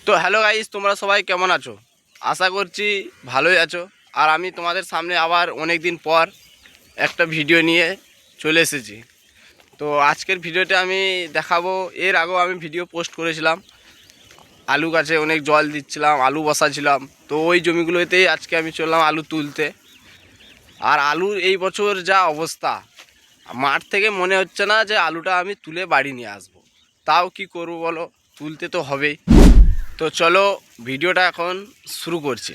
তো hello guys, তোমরা সবাই কেমন আছো? আশা করছি ভালোই আছো। আর আমি তোমাদের সামনে আবার অনেক দিন পর একটা ভিডিও নিয়ে চলে এসেছি। তো আজকের ভিডিওতে আমি দেখাবো, এর আগেও আমি ভিডিও পোস্ট করেছিলাম, আলু গাছে অনেক জল দিচ্ছিলাম, আলু বসাছিলাম। তো ওই জমিগুলোতেই আজকে আমি চললাম আলু তুলতে। আর আলুর এই বছর যা অবস্থা, মাঠ থেকে মনে হচ্ছে না যে আলুটা আমি তুলে বাড়ি নিয়ে আসবো। তাও কি করবো বলো, তুলতে তো হবেই। তো চলো ভিডিওটা এখন শুরু করছি।